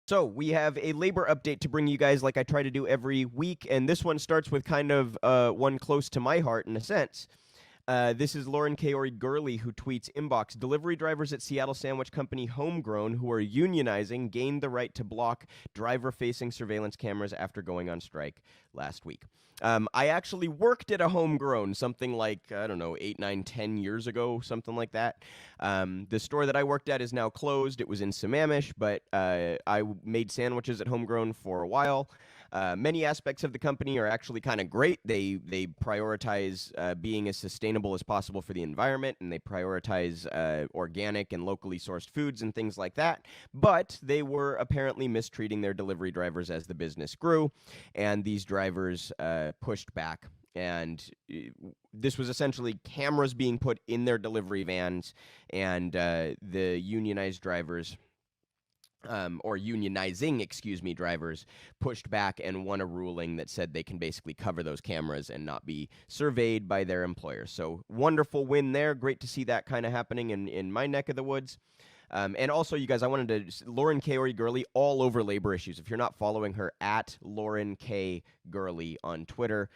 So we have a labor update to bring you guys like I try to do every week, and this one starts with kind of one close to my heart in a sense. This is Lauren Kaori Gurley who tweets, inbox, delivery drivers at Seattle sandwich company Homegrown who are unionizing gained the right to block driver-facing surveillance cameras after going on strike last week. I actually worked at a Homegrown something like, I don't know, 8, 9, 10 years ago, something like that. The store that I worked at is now closed. It was in Sammamish, but I made sandwiches at Homegrown for a while. Many aspects of the company are actually kind of great. They prioritize being as sustainable as possible for the environment, and they prioritize organic and locally sourced foods and things like that. But they were apparently mistreating their delivery drivers as the business grew, and these drivers pushed back. And this was essentially cameras being put in their delivery vans, and the unionized drivers or unionizing, drivers pushed back and won a ruling that said they can basically cover those cameras and not be surveyed by their employers. So wonderful win there. Great to see that kind of happening in my neck of the woods. And also, you guys, I wanted to, Lauren Kaori Gurley, all over labor issues. If you're not following her, at Lauren K. Gurley on Twitter,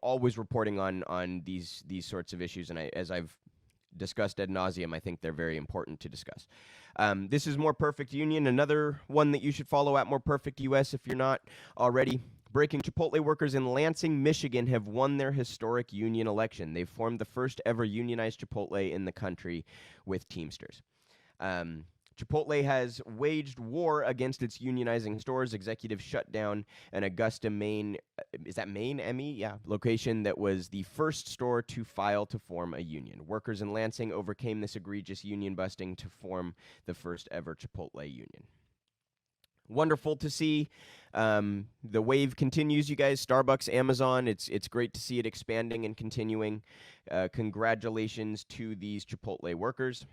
always reporting on these sorts of issues. And as I've discussed ad nauseum, I think they're very important to discuss. This is More Perfect Union, another one that you should follow at More Perfect US if you're not already. Breaking: Chipotle workers in Lansing, Michigan have won their historic union election. They've formed the first ever unionized Chipotle in the country with Teamsters. Chipotle has waged war against its unionizing stores. Executive shut down an Augusta, Maine, is that Maine, ME? Yeah, location that was the first store to file to form a union. Workers in Lansing overcame this egregious union busting to form the first ever Chipotle union. Wonderful to see. The wave continues, you guys. Starbucks, Amazon, it's great to see it expanding and continuing. Congratulations to these Chipotle workers.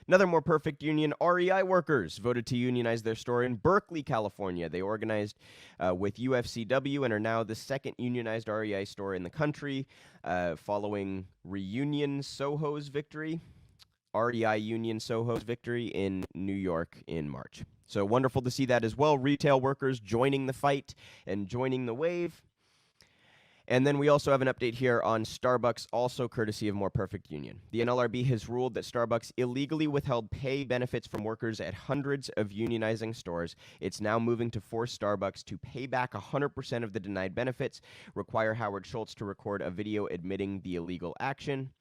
Another More Perfect Union, REI workers voted to unionize their store in Berkley, California. They organized with UFCW and are now the second unionized REI store in the country, following Reunion Soho's victory. REI Union Soho's victory in New York in March. So wonderful to see that as well. Retail workers joining the fight and joining the wave. And then we also have an update here on Starbucks, also courtesy of More Perfect Union. The NLRB has ruled that Starbucks illegally withheld pay benefits from workers at hundreds of unionizing stores. It's now moving to force Starbucks to pay back 100% of the denied benefits, require Howard Schultz to record a video admitting the illegal action.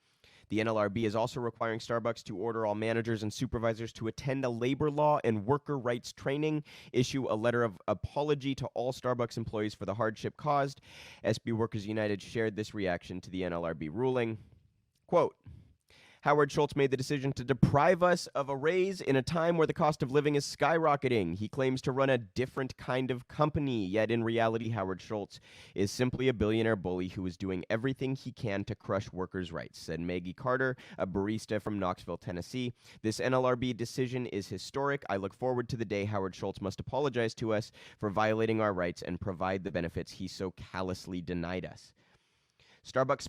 The NLRB is also requiring Starbucks to order all managers and supervisors to attend a labor law and worker rights training, issue a letter of apology to all Starbucks employees for the hardship caused. SB Workers United shared this reaction to the NLRB ruling. Quote, Howard Schultz made the decision to deprive us of a raise in a time where the cost of living is skyrocketing. He claims to run a different kind of company, yet in reality, Howard Schultz is simply a billionaire bully who is doing everything he can to crush workers' rights, said Maggie Carter, a barista from Knoxville, Tennessee. This NLRB decision is historic. I look forward to the day Howard Schultz must apologize to us for violating our rights and provide the benefits he so callously denied us. Starbucks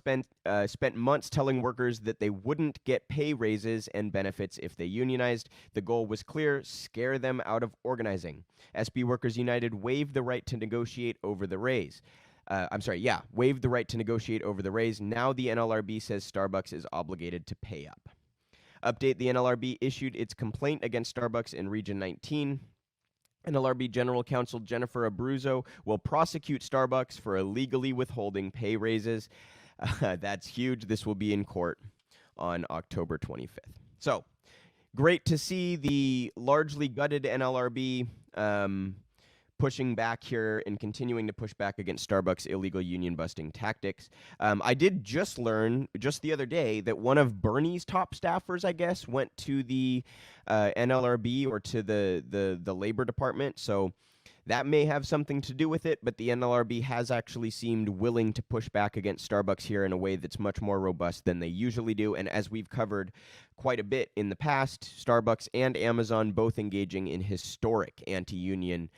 spent months telling workers that they wouldn't get pay raises and benefits if they unionized. The goal was clear: scare them out of organizing. SB Workers United waived the right to negotiate over the raise. Waived the right to negotiate over the raise. Now the NLRB says Starbucks is obligated to pay up. Update: the NLRB issued its complaint against Starbucks in Region 19. NLRB General Counsel Jennifer Abruzzo will prosecute Starbucks for illegally withholding pay raises. That's huge. This will be in court on October 25th. So, great to see the largely gutted NLRB pushing back here and continuing to push back against Starbucks' illegal union busting tactics. I did just learn just the other day that one of Bernie's top staffers, I guess, went to the NLRB or to the Labor Department. So that may have something to do with it, but the NLRB has actually seemed willing to push back against Starbucks here in a way that's much more robust than they usually do. And as we've covered quite a bit in the past, Starbucks and Amazon both engaging in historic anti-union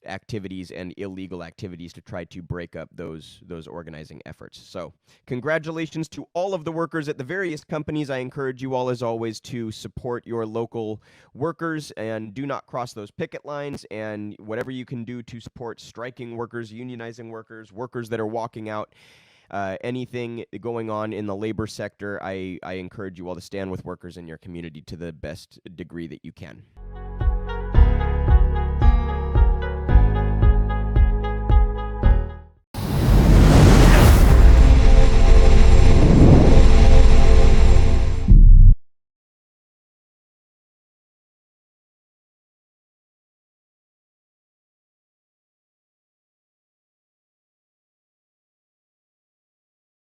activities and illegal activities to try to break up those organizing efforts. So congratulations to all of the workers at the various companies. I encourage you all, as always, to support your local workers and do not cross those picket lines, and whatever you can do to support striking workers, unionizing workers, workers that are walking out, anything going on in the labor sector, I encourage you all to stand with workers in your community to the best degree that you can.